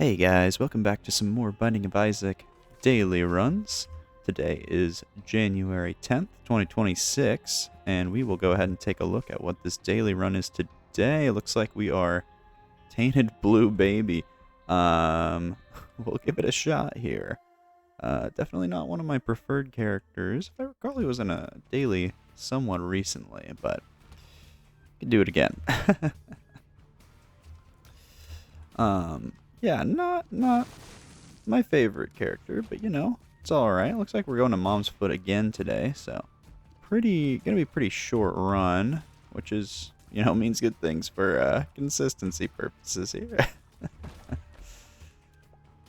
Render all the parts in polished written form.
Hey guys, welcome back to some more Binding of Isaac daily runs. Today is January 10th, 2026, and we will go ahead and take a look at what this daily run is today. It looks like we are Tainted Blue Baby. We'll give it a shot here. Definitely not one of my preferred characters. If I recall, he was in a daily somewhat recently, but we can do it again. Yeah, not my favorite character, but you know, it's alright. Looks like we're going to Mom's Foot again today, so gonna be pretty short run, which is, you know, means good things for consistency purposes here.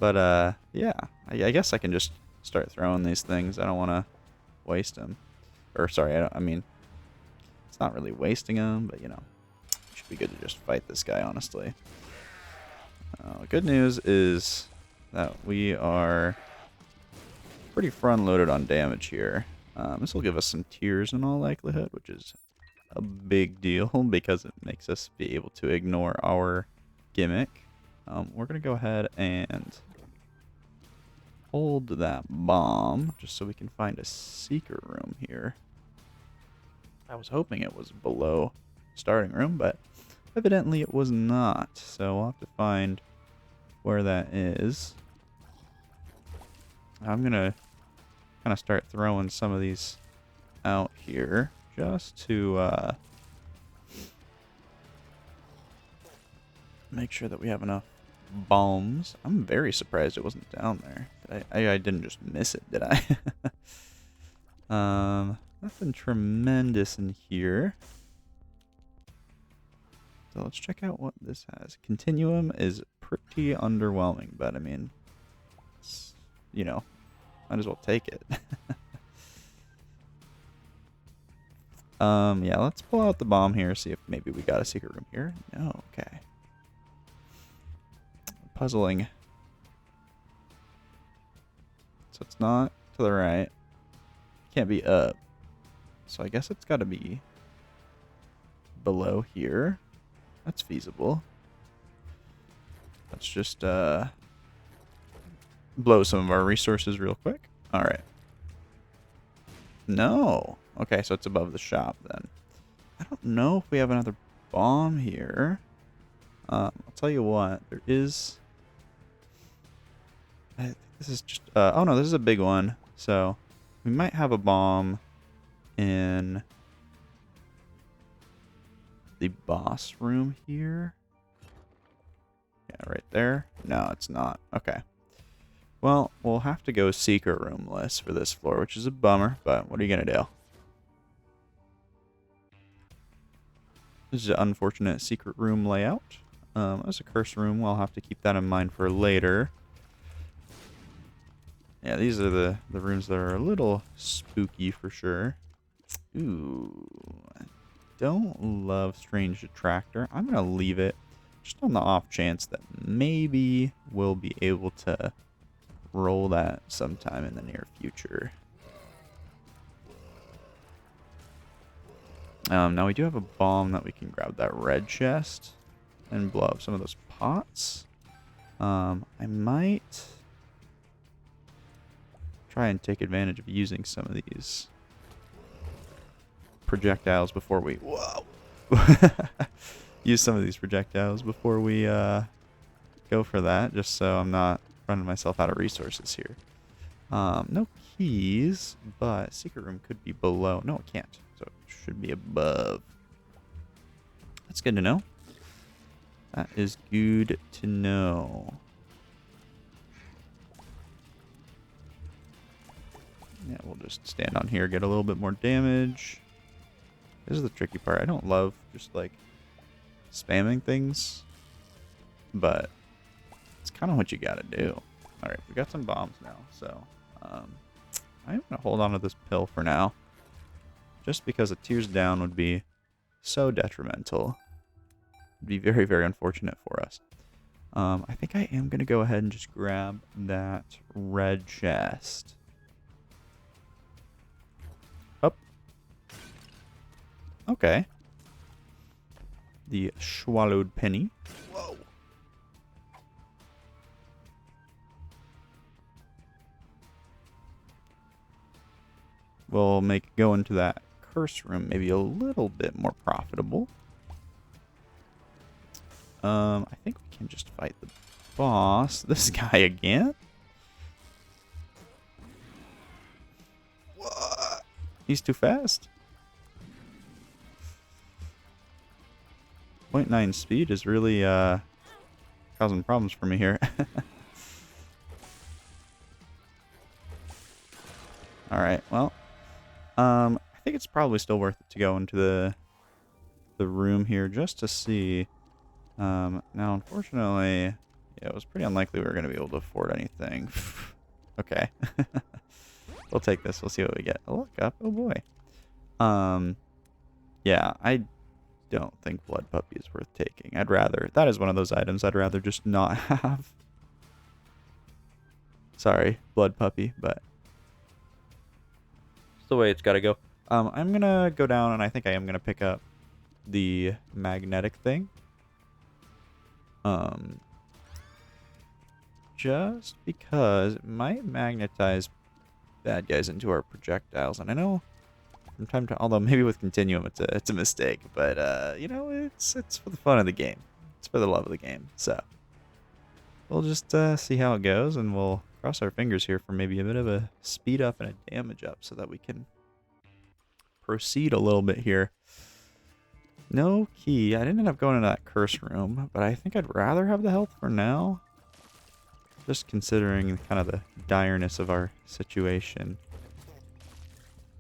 But yeah, I guess I can just start throwing these things. I don't want to waste them. Or sorry, I mean, it's not really wasting them, but you know, it should be good to just fight this guy, honestly. Good news is that we are pretty front-loaded on damage here. This will give us some tears in all likelihood, which is a big deal because it makes us be able to ignore our gimmick. We're going to go ahead and hold that bomb just so we can find a secret room here. I was hoping it was below starting room, but evidently it was not, so we'll have to find where that is. I'm gonna kind of start throwing some of these out here just to make sure that we have enough bombs. I'm very surprised it wasn't down there. I didn't just miss it, did I? Nothing tremendous in here. So let's check out what this has. Continuum is pretty underwhelming, but I mean, you know, might as well take it. Yeah, let's pull out the bomb here, see if maybe we got a secret room here. No, okay. Puzzling. So it's not to the right. Can't be up. So I guess it's got to be below here. That's feasible. Let's just blow some of our resources real quick. All right. No. Okay, so it's above the shop then. I don't know if we have another bomb here. I'll tell you what. There is... I think this is just... oh no, this is a big one. So we might have a bomb in the boss room here. Yeah, right there. No, it's not. Okay. Well, we'll have to go secret roomless for this floor, which is a bummer, but what are you going to do? This is an unfortunate secret room layout. There's a curse room. We'll have to keep that in mind for later. Yeah, these are the rooms that are a little spooky for sure. Ooh, I don't love Strange Attractor. I'm going to leave it just on the off chance that maybe we'll be able to roll that sometime in the near future. Now we do have a bomb that we can grab that red chest and blow up some of those pots. I might try and take advantage of using some of these projectiles before we... Whoa! Use some of these projectiles before we go for that, just so I'm not running myself out of resources here. No keys, but secret room could be below. No, it can't. So it should be above. That's good to know. That is good to know. Yeah, we'll just stand on here, get a little bit more damage. This is the tricky part. I don't love just like spamming things, but it's kind of what you gotta do. All right, we got some bombs now, so I'm gonna hold on to this pill for now, just because a tears down would be so detrimental. It'd be very, very unfortunate for us. I think I am gonna go ahead and just grab that red chest. Up. Okay. The swallowed penny. Whoa. will make going to that curse room maybe a little bit more profitable. I think we can just fight the boss. This guy again? What? He's too fast. 0.9 speed is really causing problems for me here. Alright, well. I think it's probably still worth it to go into the room here just to see. Now, unfortunately, yeah, it was pretty unlikely we were going to be able to afford anything. Okay. We'll take this. We'll see what we get. Oh, look up. Oh, boy. Yeah, I don't think Blood Puppy is worth taking. That is one of those items I'd rather just not have. Sorry, Blood Puppy, but it's the way it's got to go. I'm going to go down, and I think I am going to pick up the magnetic thing. Just because it might magnetize bad guys into our projectiles, and I know from time to, although maybe with Continuum it's a mistake, but you know, it's for the fun of the game, it's for the love of the game. So we'll just see how it goes, and we'll cross our fingers here for maybe a bit of a speed up and a damage up, so that we can proceed a little bit here. No key. I didn't end up going into that curse room, but I think I'd rather have the health for now. Just considering kind of the direness of our situation.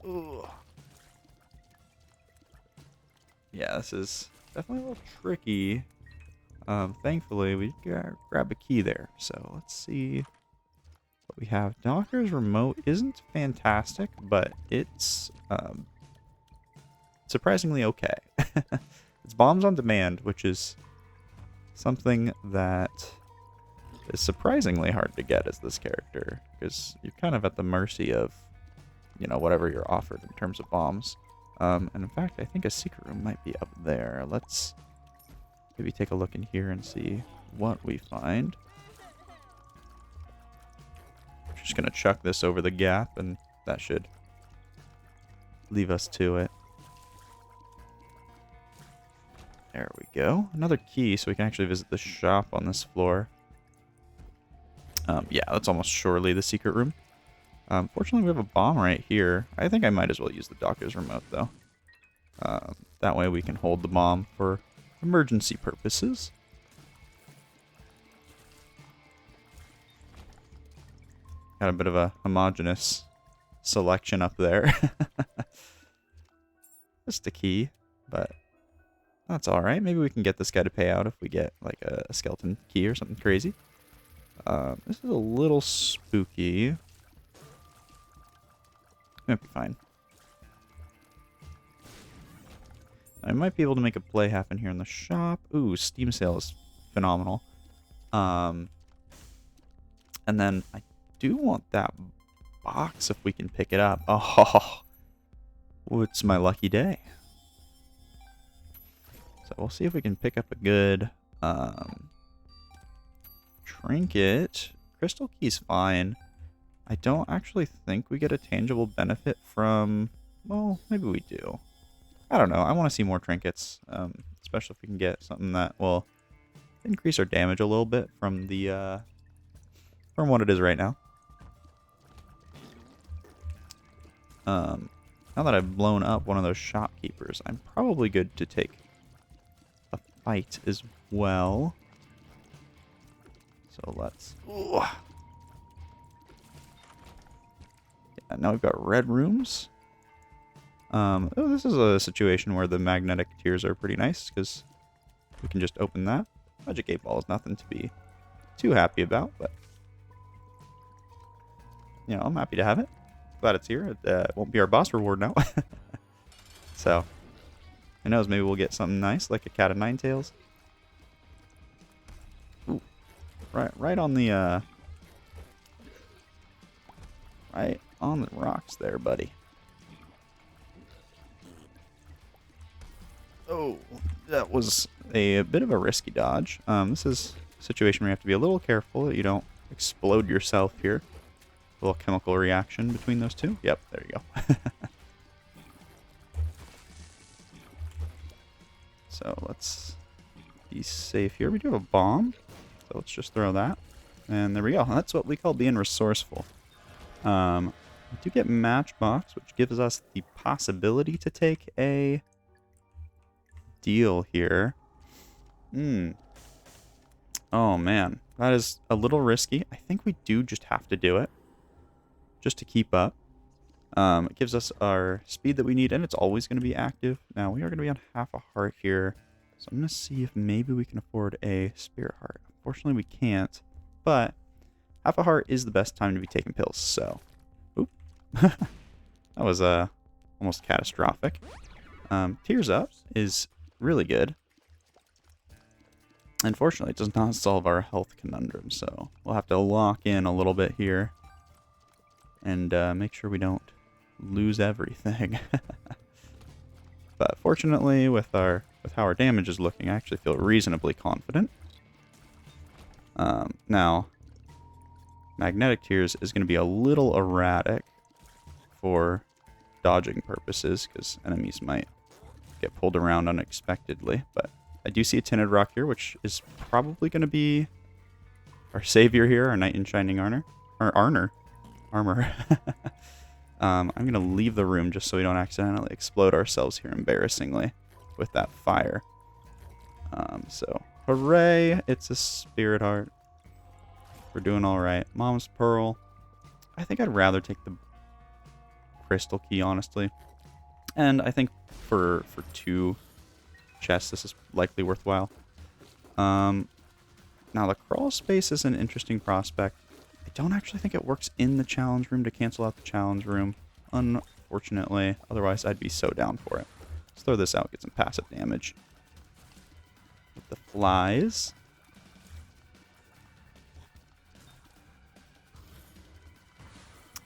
Ugh. Yeah, this is definitely a little tricky. Thankfully, we grab a key there. So let's see what we have. Doctor's Remote isn't fantastic, but it's surprisingly okay. It's bombs on demand, which is something that is surprisingly hard to get as this character, because you're kind of at the mercy of, you know, whatever you're offered in terms of bombs. And in fact, I think a secret room might be up there. Let's maybe take a look in here and see what we find. Just gonna chuck this over the gap, and that should leave us to it. There we go. Another key, so we can actually visit the shop on this floor. Yeah, that's almost surely the secret room. Fortunately, we have a bomb right here. I think I might as well use the Doctor's Remote, though. That way we can hold the bomb for emergency purposes. Got a bit of a homogeneous selection up there. Just a key, but that's alright. Maybe we can get this guy to pay out if we get like a skeleton key or something crazy. This is a little spooky. Might be fine. I might be able to make a play happen here in the shop. Ooh, Steam Sale is phenomenal. And then I do want that box if we can pick it up. Oh, it's my lucky day. So we'll see if we can pick up a good trinket. Crystal key's fine. I don't actually think we get a tangible benefit from... Well, maybe we do. I don't know. I want to see more trinkets, especially if we can get something that will increase our damage a little bit from the from what it is right now. Now that I've blown up one of those shopkeepers, I'm probably good to take a fight as well. So let's... Ooh. Yeah, now we've got red rooms. Oh, this is a situation where the magnetic tiers are pretty nice, because we can just open that. Magic 8 Ball is nothing to be too happy about, but you know, I'm happy to have it. Glad it's here. It won't be our boss reward now. So, who knows, maybe we'll get something nice, like a Cat of Nine Tails. Ooh, right on the right on the rocks there, buddy. Oh, that was a bit of a risky dodge. This is a situation where you have to be a little careful that you don't explode yourself here. A little chemical reaction between those two. Yep, there you go. So let's be safe here. We do have a bomb, so let's just throw that. And there we go. That's what we call being resourceful. We do get Matchbox, which gives us the possibility to take a deal here. Oh, man. That is a little risky. I think we do just have to do it. Just to keep up. It gives us our speed that we need, and it's always going to be active. Now, we are going to be on half a heart here. So I'm going to see if maybe we can afford a Spirit Heart. Unfortunately, we can't. But half a heart is the best time to be taking pills, so... Oop. That was almost catastrophic. Tears Up is really good. Unfortunately, it does not solve our health conundrum, so we'll have to lock in a little bit here and make sure we don't lose everything. But fortunately, with how our damage is looking, I actually feel reasonably confident. Now, Magnetic Tears is going to be a little erratic for dodging purposes, because enemies might get pulled around unexpectedly, but I do see a Tinted Rock here, which is probably going to be our savior here, our Knight in Shining Armor. Armor. I'm going to leave the room just so we don't accidentally explode ourselves here embarrassingly with that fire. So, hooray, it's a Spirit Heart. We're doing alright. Mom's Pearl. I think I'd rather take the Crystal Key, honestly. And I think for 2 chests, this is likely worthwhile. Now, the Crawl Space is an interesting prospect. I don't actually think it works in the challenge room to cancel out the challenge room, unfortunately. Otherwise, I'd be so down for it. Let's throw this out, get some passive damage. With the flies.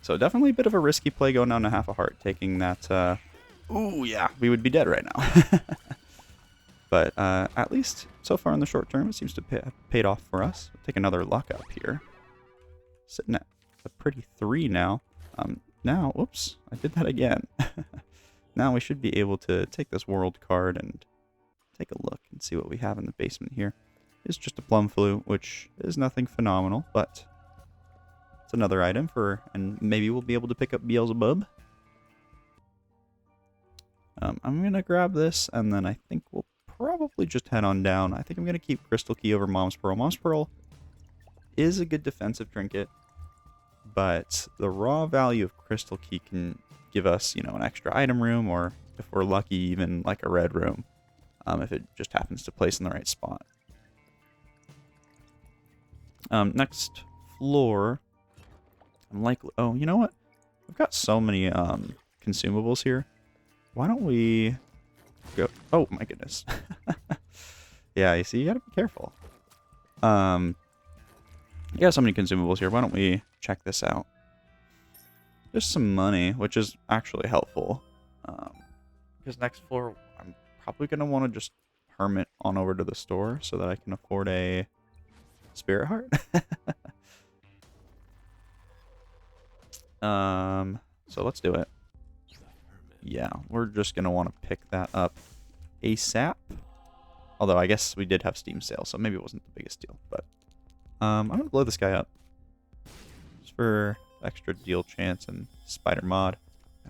So definitely a bit of a risky play going down to half a heart, taking that... Ooh, yeah, we would be dead right now. But at least so far in the short term, it seems to have paid off for us. We'll take another luck up here. Sitting at a pretty 3 now. Now, whoops, I did that again. Now we should be able to take this world card and take a look and see what we have in the basement here. It's just a Plum Flute, which is nothing phenomenal, but it's another item for, and maybe we'll be able to pick up Beelzebub. I'm going to grab this, and then I think we'll probably just head on down. I think I'm going to keep Crystal Key over Mom's Pearl. Mom's Pearl is a good defensive trinket, but the raw value of Crystal Key can give us, an extra item room, or if we're lucky, even like a red room, if it just happens to place in the right spot. Next floor, I'm likely... Oh, you know what? We've got so many consumables here. Why don't we go... Oh, my goodness. Yeah, you see, you gotta be careful. You got so many consumables here. Why don't we check this out? There's some money, which is actually helpful. Because next floor, I'm probably going to want to just hermit on over to the store so that I can afford a Spirit Heart. So let's do it. Yeah, we're just going to want to pick that up ASAP. Although I guess we did have Steam sale, so maybe it wasn't the biggest deal. But I'm going to blow this guy up. Just for extra deal chance and spider mod.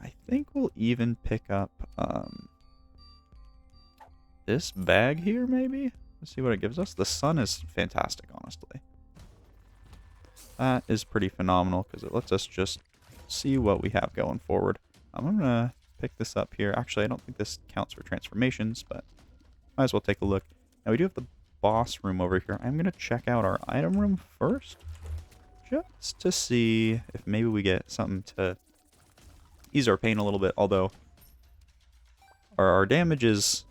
I think we'll even pick up this bag here, maybe? Let's see what it gives us. The sun is fantastic, honestly. That is pretty phenomenal because it lets us just see what we have going forward. I'm going to pick this up here. Actually, I don't think this counts for transformations, but might as well take a look. Now, we do have the boss room over here. I'm going to check out our item room first, just to see if maybe we get something to ease our pain a little bit, although our damage is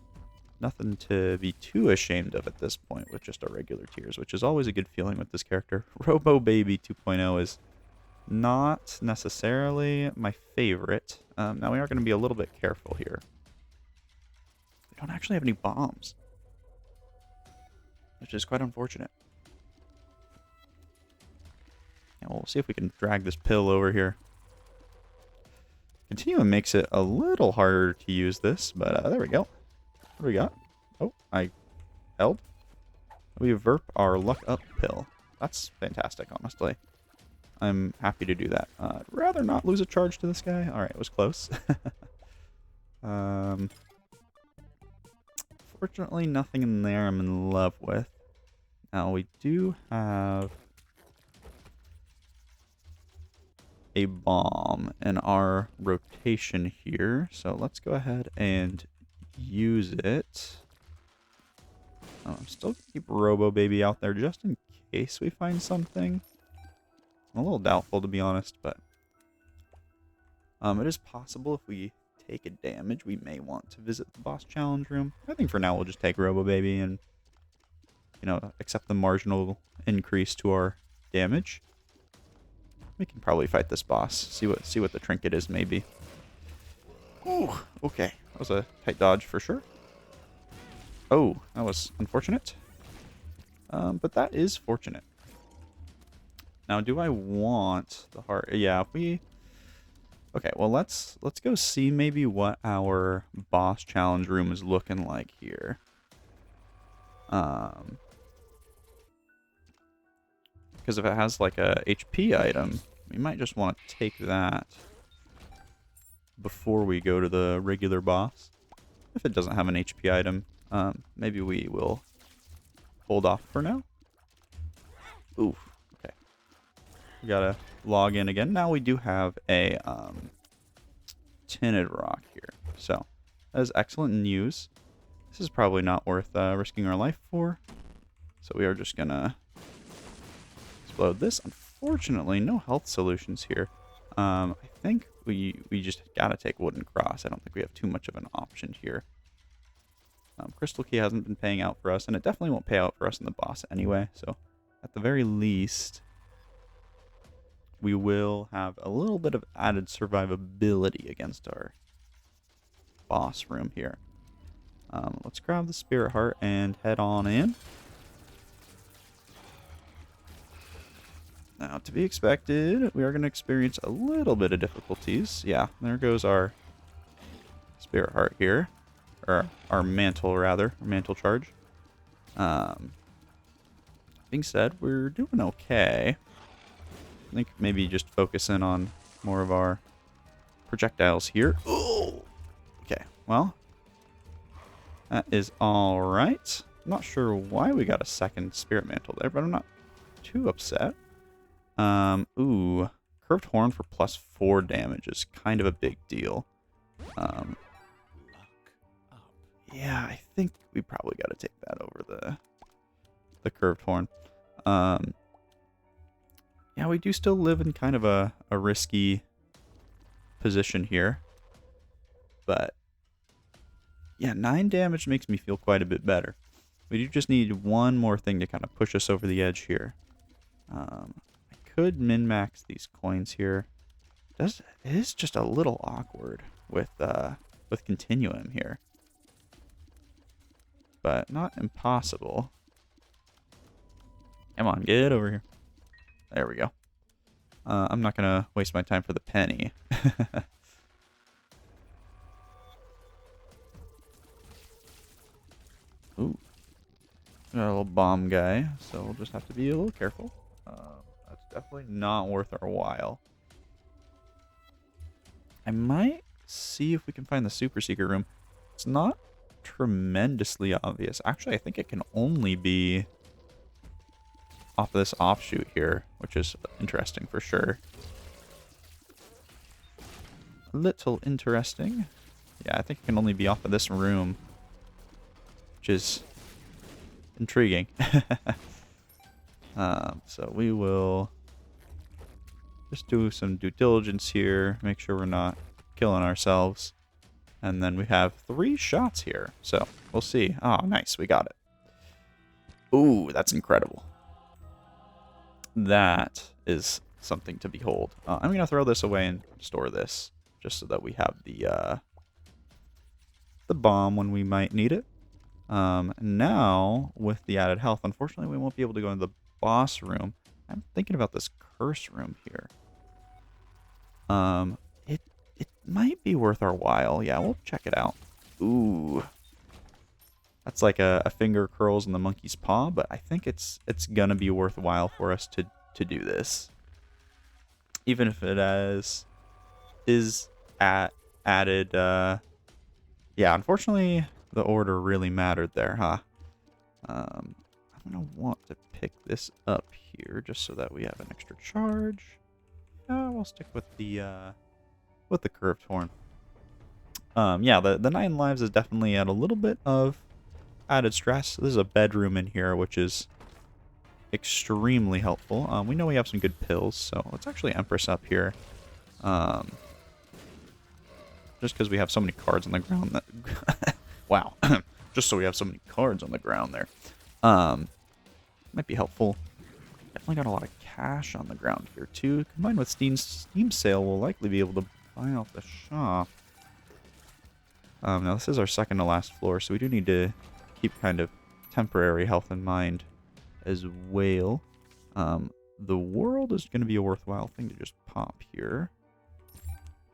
nothing to be too ashamed of at this point with just our regular tears, which is always a good feeling with this character. Robo Baby 2.0 is not necessarily my favorite. Now we are going to be a little bit careful here. We don't actually have any bombs, which is quite unfortunate. Yeah, we'll see if we can drag this pill over here. Continuum makes it a little harder to use this, but there we go. What do we got? Oh, I held. We verp our luck up pill. That's fantastic, honestly. I'm happy to do that. I'd rather not lose a charge to this guy. Alright, it was close. Fortunately, nothing in there I'm in love with. Now, we do have a bomb in our rotation here. So let's go ahead and use it. I'm still going to keep Robo Baby out there just in case we find something. I'm a little doubtful, to be honest, but it is possible if we take a damage, we may want to visit the boss challenge room. I think for now we'll just take Robo Baby and, you know, accept the marginal increase to our damage. We can probably fight this boss. See what the trinket is, maybe. Ooh, okay. That was a tight dodge for sure. Oh, that was unfortunate. But that is fortunate. Now, do I want the heart? Yeah, if we... Okay, well, let's go see maybe what our boss challenge room is looking like here. Because if it has like a HP item, we might just want to take that before we go to the regular boss. If it doesn't have an HP item, maybe we will hold off for now. Ooh, okay. We gotta log in again. Now we do have a tinted rock here, so that is excellent news. This is probably not worth risking our life for, so we are just gonna explode this. Unfortunately, no health solutions here. I think we just gotta take Wooden Cross. I don't think we have too much of an option here. Crystal Key hasn't been paying out for us, and it definitely won't pay out for us in the boss anyway, so at the very least, we will have a little bit of added survivability against our boss room here. Let's grab the Spirit Heart and head on in. Now, to be expected, we are going to experience a little bit of difficulties. Yeah, there goes our Spirit Heart here. Or our mantle, rather. Our mantle charge. Being said, we're doing okay. I think maybe just focus in on more of our projectiles here. Oh! Okay, well. That is alright. I'm not sure why we got a second Spirit Mantle there, but I'm not too upset. Ooh. Curved Horn for +4 damage is kind of a big deal. Yeah, I think we probably got to take that over the Curved Horn. Yeah, we do still live in kind of a risky position here. But, yeah, 9 damage makes me feel quite a bit better. We do just need one more thing to kind of push us over the edge here. I could min-max these coins here. It is just a little awkward with Continuum here. But not impossible. Come on, get over here. There we go. I'm not going to waste my time for the penny. Ooh. Got a little bomb guy, so we'll just have to be a little careful. That's definitely not worth our while. I might see if we can find the Super Secret Room. It's not tremendously obvious. Actually, I think it can only be off of this offshoot here, which is interesting for sure. A little interesting. Yeah, I think it can only be off of this room, which is intriguing. So we will just do some due diligence here, make sure we're not killing ourselves. And then we have 3 shots here. So, we'll see. Oh, nice. We got it. Ooh, that's incredible. That is something to behold. I'm going to throw this away and store this, just so that we have the bomb when we might need it. Now, with the added health, unfortunately, we won't be able to go into the boss room. I'm thinking about this curse room here. It might be worth our while. Yeah, we'll check it out. Ooh. That's like a finger curls in the monkey's paw, but I think it's gonna be worthwhile for us to do this. Even if it is added yeah, unfortunately the order really mattered there, huh? I'm gonna want to pick this up here just so that we have an extra charge. We'll stick with the curved horn. Yeah, the 9 lives is definitely at a little bit of added stress. This is a bedroom in here, which is extremely helpful. We know we have some good pills, so let's actually Empress up here. Just because we have so many cards on the ground that... wow. Just so we have so many cards on the ground there. Might be helpful. Definitely got a lot of cash on the ground here, too. Combined with Steam sale, we'll likely be able to buy off the shop. Now, this is our second to last floor, so we do need to keep kind of temporary health in mind as well. The world is going to be a worthwhile thing to just pop here.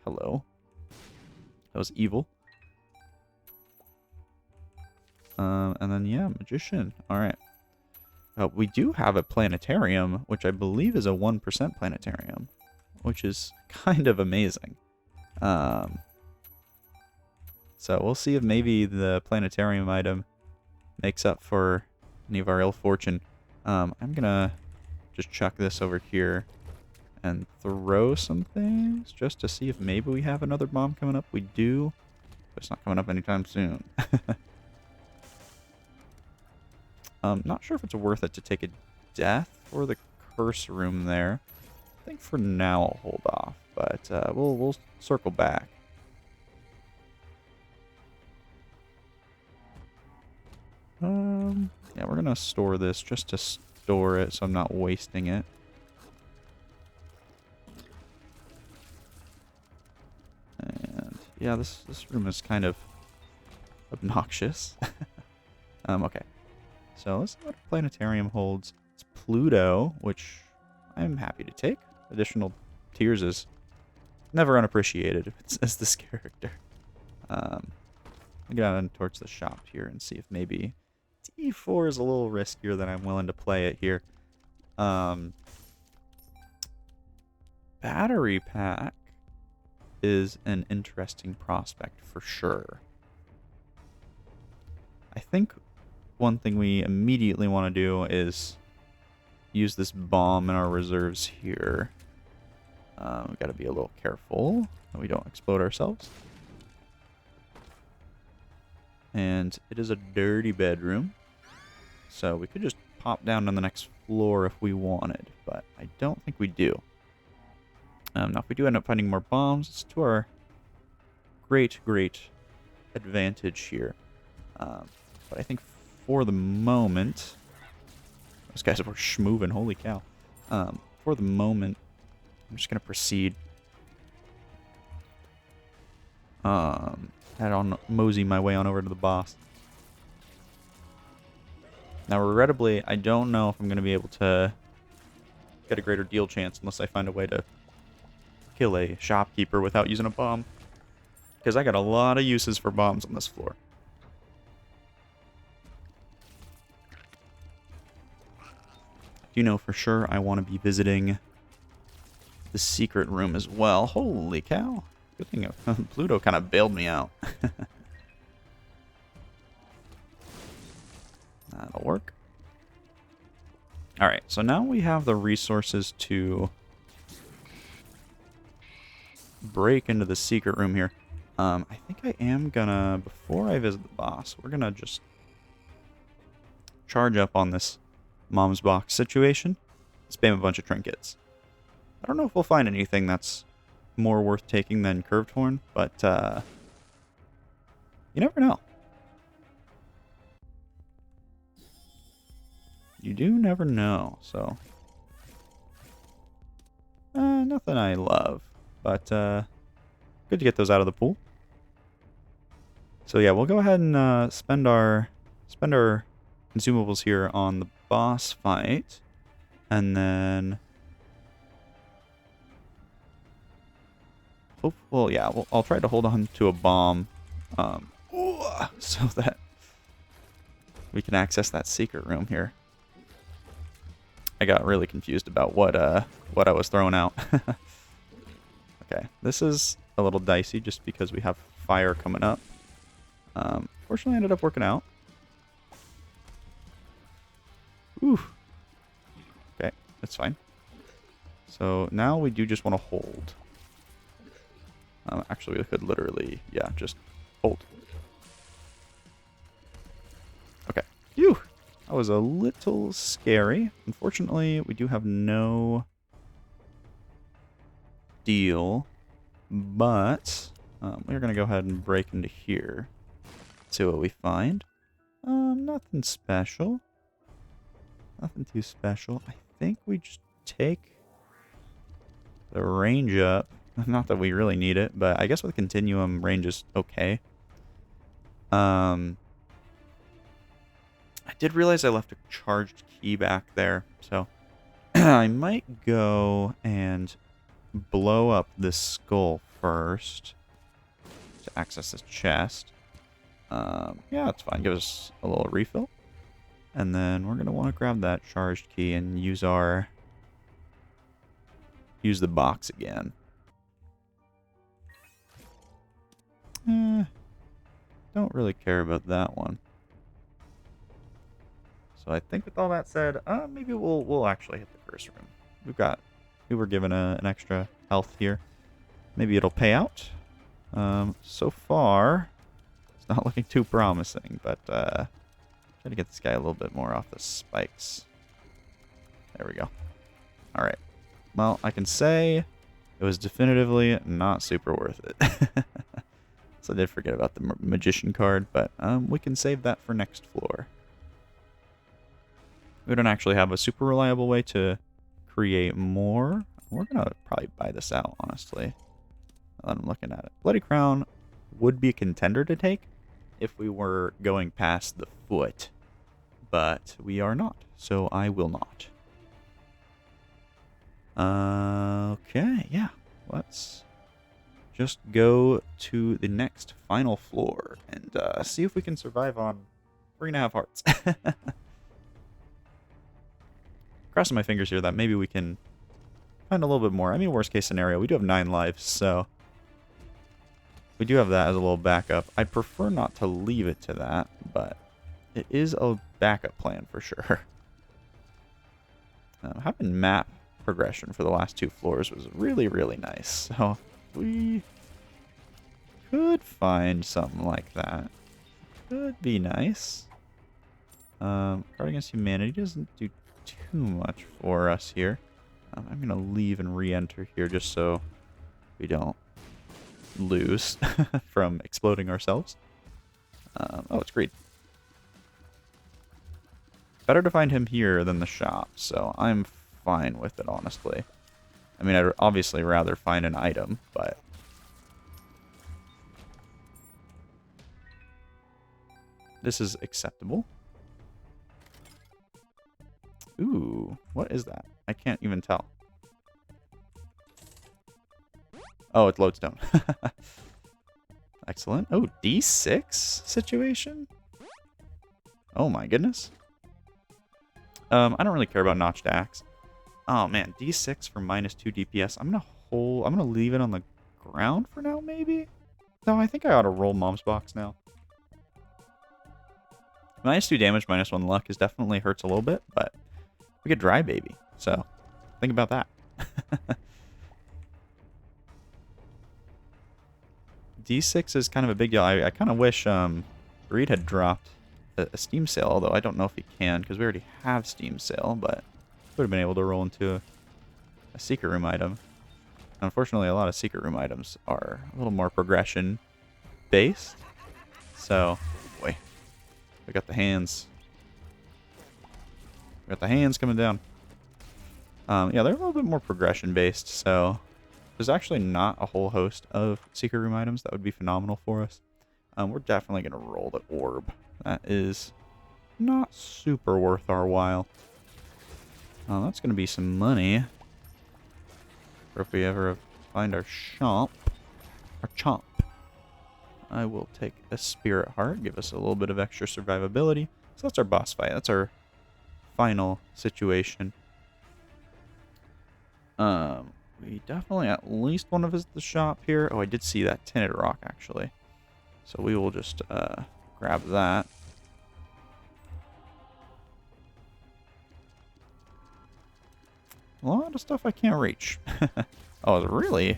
Hello. That was evil. And then, yeah, magician. All right. We do have a planetarium, which I believe is a 1% planetarium, which is kind of amazing. So we'll see if maybe the planetarium item makes up for any of our ill fortune. I'm going to just chuck this over here and throw some things just to see if maybe we have another bomb coming up. We do, but it's not coming up anytime soon. Not sure if it's worth it to take a death or the curse room there. I think for now I'll hold off, but we'll circle back. Yeah, we're gonna store this just to store it so I'm not wasting it. And yeah, this room is kind of obnoxious. Okay. So let's see what a planetarium holds. It's Pluto, which I'm happy to take. Additional tiers is never unappreciated as this character. I'll get out towards the shop here and see if maybe T4 is a little riskier than I'm willing to play it here. Battery pack is an interesting prospect for sure. I think one thing we immediately want to do is use this bomb in our reserves here. We've got to be a little careful that we don't explode ourselves. And it is a dirty bedroom, so we could just pop down on the next floor if we wanted, but I don't think we do. Now, if we do end up finding more bombs, it's to our great advantage here. But I think for the moment, those guys were schmoving, holy cow. For the moment, I'm just going to proceed. Head on, mosey my way on over to the boss. Now, regrettably, I don't know if I'm going to be able to get a greater deal chance unless I find a way to kill a shopkeeper without using a bomb. Because I got a lot of uses for bombs on this floor. You know for sure I want to be visiting the secret room as well. Holy cow. Good thing Pluto kind of bailed me out. That'll work. Alright, so now we have the resources to break into the secret room here. I think I am gonna, before I visit the boss, we're gonna just charge up on this mom's box situation. Spam a bunch of trinkets. I don't know if we'll find anything that's more worth taking than curved horn, but you never know. You do never know, so nothing I love, but good to get those out of the pool. So yeah, we'll go ahead and spend our consumables here on the boss fight, And then... well, yeah, I'll try to hold on to a bomb so that we can access that secret room here. I got really confused about what I was throwing out. Okay, this is a little dicey just because we have fire coming up. Fortunately, I ended up working out. Ooh. Okay, that's fine. So now we do just want to hold. Actually, we could literally, yeah, just hold. Okay. Phew. That was a little scary. Unfortunately, we do have no deal, but we're going to go ahead and break into here. See what we find. Nothing special. Nothing too special. I think we just take the range up. Not that we really need it, but I guess with continuum, range is okay. I did realize I left a charged key back there, so I might go and blow up this skull first to access this chest. Yeah, that's fine. Give us a little refill. And then we're going to want to grab that charged key and use the box again. Don't really care about that one. So I think with all that said, maybe we'll actually hit the curse room. We were given an extra health here. Maybe it'll pay out. So far, it's not looking too promising, but try to get this guy a little bit more off the spikes. There we go. All right. Well, I can say it was definitively not super worth it. So I did forget about the magician card, but we can save that for next floor. We don't actually have a super reliable way to create more. We're going to probably buy this out, honestly. Now that I'm looking at it. Bloody Crown would be a contender to take if we were going past the foot, but we are not, so I will not. Okay, yeah. Let's just go to the next final floor and see if we can survive on 3.5 hearts. Crossing my fingers here that maybe we can find a little bit more. I mean, worst case scenario, we do have 9 lives, so we do have that as a little backup. I'd prefer not to leave it to that, but it is a backup plan for sure. Having map progression for the last 2 floors was really, really nice. So we could find something like that. Could be nice. Guard Against Humanity doesn't do too much for us here. I'm going to leave and re-enter here just so we don't lose from exploding ourselves. Oh, it's great. Better to find him here than the shop, so I'm fine with it, honestly. I mean, I'd obviously rather find an item, but... this is acceptable. Ooh, what is that? I can't even tell. Oh, it's lodestone. Excellent. Oh, D6 situation? Oh my goodness. I don't really care about notched axe. Oh man, D6 for -2 DPS. I'm gonna leave it on the ground for now, maybe? No, I think I ought to roll Mom's Box now. -2 damage, -1 luck is definitely hurts a little bit, but we get Dry Baby, so think about that. D6 is kind of a big deal. I kind of wish Reed had dropped a Steam sale, although I don't know if he can because we already have Steam sale, but would have been able to roll into a secret room item. Unfortunately, a lot of secret room items are a little more progression based. So, boy, we got the hands. We got the hands coming down. Yeah, they're a little bit more progression based, so there's actually not a whole host of secret room items that would be phenomenal for us. We're definitely going to roll the orb. That is not super worth our while. That's going to be some money. For if we ever find our shop. Our chomp. I will take a Spirit Heart. Give us a little bit of extra survivability. So that's our boss fight. That's our final situation. We definitely at least want to visit the shop here. Oh, I did see that tinted rock, actually. So we will just grab that. A lot of stuff I can't reach. I was really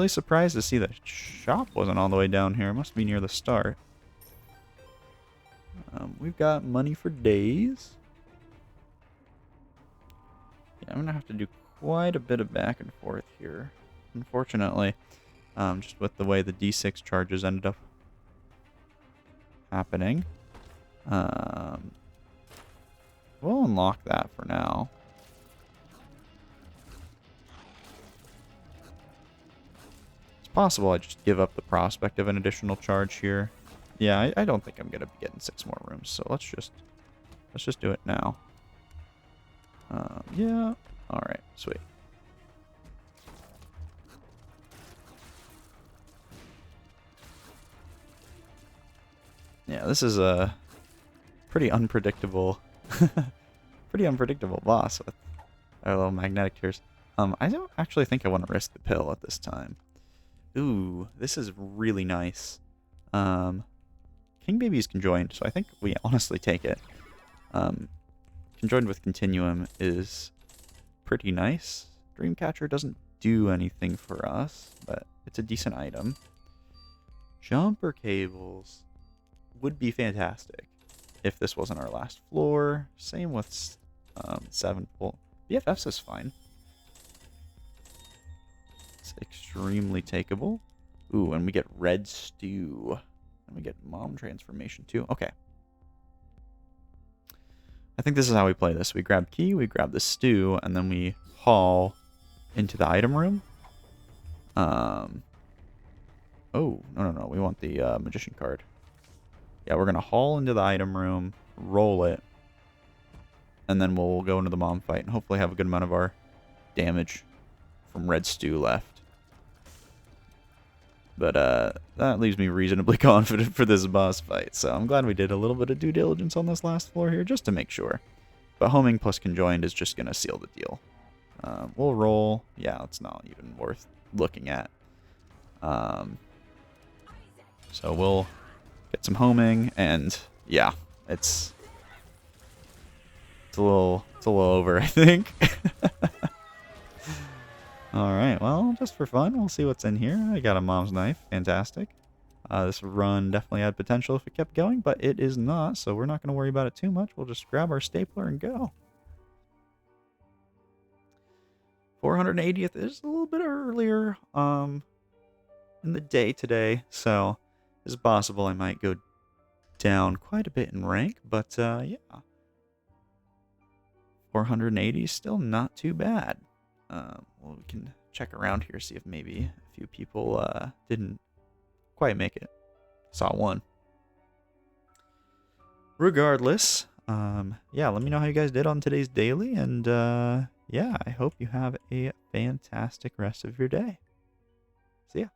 surprised to see the shop wasn't all the way down here. It must be near the start. We've got money for days. Yeah, I'm going to have to do quite a bit of back and forth here. Unfortunately, just with the way the D6 charges ended up happening. We'll unlock that for now. It's possible I just give up the prospect of an additional charge here. Yeah, I don't think I'm gonna be getting 6 more rooms, so let's just do it now. Yeah. All right, sweet. Yeah, this is a pretty unpredictable, boss with our little magnetic tears. I don't actually think I want to risk the pill at this time. Ooh, this is really nice. King Baby's conjoined, so I think we honestly take it. Conjoined with Continuum is pretty nice. Dreamcatcher doesn't do anything for us, but it's a decent item. Jumper cables would be fantastic if this wasn't our last floor. Same with 7 volt. BFFs is fine. It's extremely takeable. Ooh, and we get red stew. And we get mom transformation too. Okay. I think this is how we play this. We grab key, we grab the stew, and then we haul into the item room. Oh, no. We want the magician card. Yeah, we're going to haul into the item room, roll it, and then we'll go into the mom fight and hopefully have a good amount of our damage from red stew left. But that leaves me reasonably confident for this boss fight, so I'm glad we did a little bit of due diligence on this last floor here, just to make sure. But homing plus conjoined is just going to seal the deal. We'll roll. Yeah, it's not even worth looking at. So we'll get some homing, and yeah, it's a little over, I think. Alright, well, just for fun, we'll see what's in here. I got a mom's knife. Fantastic. This run definitely had potential if it kept going, but it is not, so we're not going to worry about it too much. We'll just grab our stapler and go. 480th is a little bit earlier in the day today, so it's possible I might go down quite a bit in rank, but yeah. 480 is still not too bad. Well, we can check around here, see if maybe a few people didn't quite make it. Saw one. Regardless, yeah, let me know how you guys did on today's daily, and yeah, I hope you have a fantastic rest of your day. See ya.